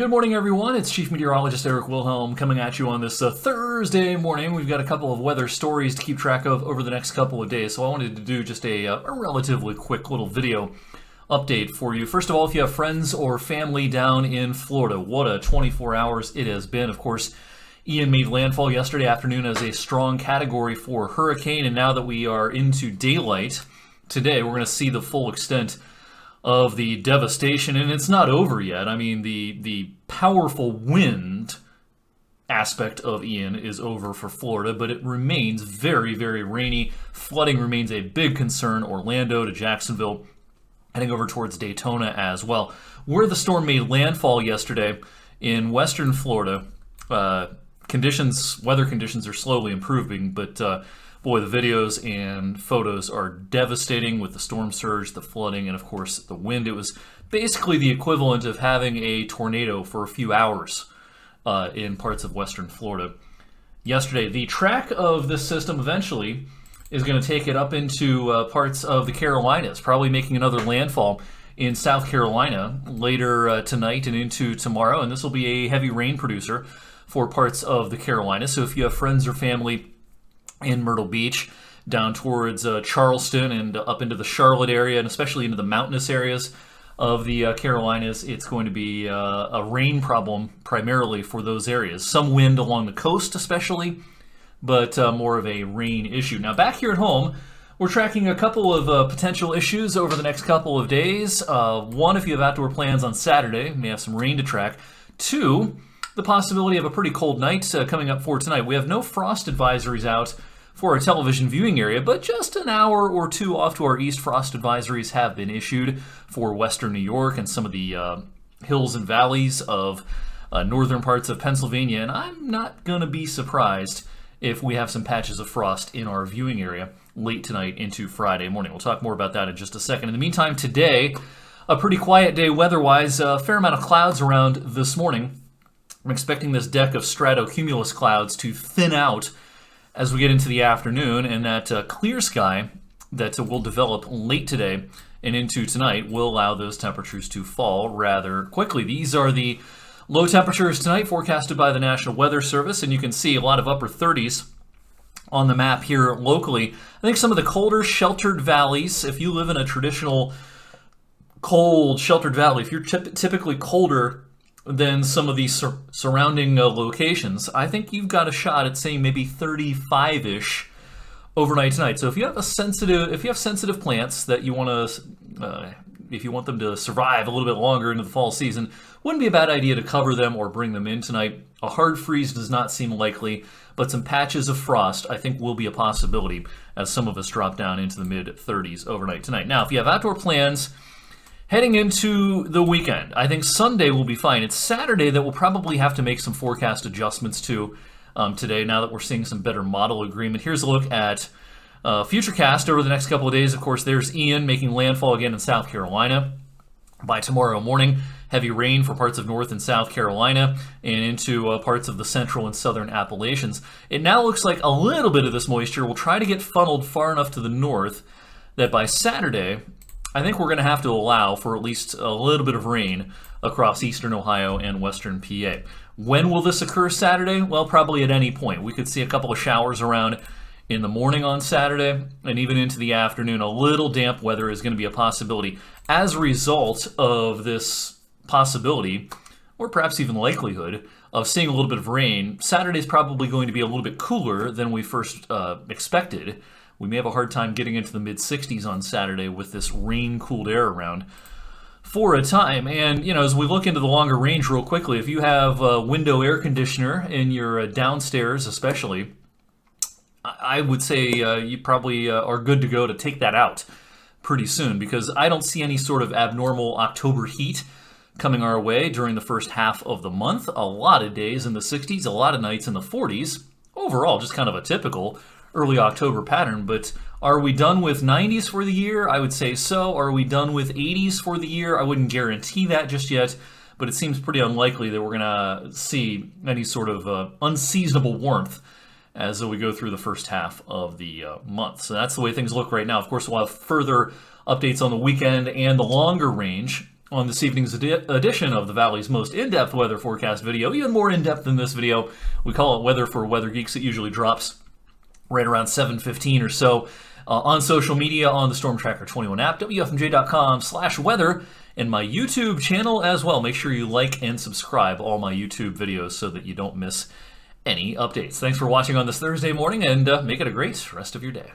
Good morning, everyone. It's Chief Meteorologist Eric Wilhelm coming at you on this Thursday morning. We've got a couple of weather stories to keep track of over the next couple of days, so I wanted to do just a relatively quick little video update for you. First of all, if you have friends or family down in Florida, what a 24 hours it has been. Of course, Ian made landfall yesterday afternoon as a strong Category 4 hurricane, and now that we are into daylight today, we're going to see the full extent of the devastation, and it's not over yet. I mean, the powerful wind aspect of Ian is over for Florida, but it remains very, very rainy. Flooding remains a big concern. Orlando to Jacksonville, heading over towards Daytona as well. Where the storm made landfall yesterday in western Florida, weather conditions are slowly improving, but boy, the videos and photos are devastating with the storm surge, the flooding, and of course the wind. It was basically the equivalent of having a tornado for a few hours in parts of western Florida yesterday. The track of this system eventually is going to take it up into parts of the Carolinas, probably making another landfall in South Carolina later tonight and into tomorrow, and this will be a heavy rain producer for parts of the Carolinas. So if you have friends or family in Myrtle Beach, down towards Charleston and up into the Charlotte area, and especially into the mountainous areas of the Carolinas, it's going to be a rain problem primarily for those areas. Some wind along the coast especially, but more of a rain issue. Now back here at home, we're tracking a couple of potential issues over the next couple of days. One, if you have outdoor plans on Saturday, you may have some rain to track. Two, the possibility of a pretty cold night coming up for tonight. We have no frost advisories out for our television viewing area, but just an hour or two off to our east, frost advisories have been issued for western New York and some of the hills and valleys of northern parts of Pennsylvania, and I'm not going to be surprised if we have some patches of frost in our viewing area late tonight into Friday morning. We'll talk more about that in just a second. In the meantime, today, a pretty quiet day weather-wise, a fair amount of clouds around this morning. I'm expecting this deck of stratocumulus clouds to thin out as we get into the afternoon, and that clear sky that will develop late today and into tonight will allow those temperatures to fall rather quickly. These are the low temperatures tonight forecasted by the National Weather Service, and you can see a lot of upper 30s on the map here locally. I think some of the colder sheltered valleys, if you live in a traditional cold sheltered valley, if you're typically colder than some of these surrounding locations, I think you've got a shot at saying maybe 35-ish overnight tonight. So if you have sensitive plants that you want to, if you want them to survive a little bit longer into the fall season, wouldn't be a bad idea to cover them or bring them in tonight. A hard freeze does not seem likely, but some patches of frost I think will be a possibility as some of us drop down into the mid-30s overnight tonight. Now, if you have outdoor plans heading into the weekend, I think Sunday will be fine. It's Saturday that we'll probably have to make some forecast adjustments to today, now that we're seeing some better model agreement. Here's a look at Futurecast over the next couple of days. Of course, there's Ian making landfall again in South Carolina. By tomorrow morning, heavy rain for parts of North and South Carolina and into parts of the central and southern Appalachians. It now looks like a little bit of this moisture will try to get funneled far enough to the north that by Saturday, I think we're going to have to allow for at least a little bit of rain across eastern Ohio and western PA. When will this occur Saturday? Well, probably at any point. We could see a couple of showers around in the morning on Saturday and even into the afternoon. A little damp weather is going to be a possibility. As a result of this possibility, or perhaps even likelihood, of seeing a little bit of rain, Saturday is probably going to be a little bit cooler than we first expected. We may have a hard time getting into the mid-60s on Saturday with this rain-cooled air around for a time. And, you know, as we look into the longer range real quickly, if you have a window air conditioner in your downstairs especially, I would say you probably are good to go to take that out pretty soon, because I don't see any sort of abnormal October heat coming our way during the first half of the month. A lot of days in the 60s, a lot of nights in the 40s. Overall, just kind of a typical early October pattern. But are we done with 90s for the year? I would say so. Are we done with 80s for the year? I wouldn't guarantee that just yet, but it seems pretty unlikely that we're going to see any sort of unseasonable warmth as we go through the first half of the month. So that's the way things look right now. Of course, we'll have further updates on the weekend and the longer range on this evening's edition of the Valley's most in-depth weather forecast video, even more in-depth than this video. We call it Weather for Weather Geeks. It usually drops right around 7:15 or so on social media, on the Storm Tracker 21 app, wfmj.com/weather, and my YouTube channel as well. Make sure you like and subscribe all my YouTube videos so that you don't miss any updates. Thanks for watching on this Thursday morning, and make it a great rest of your day.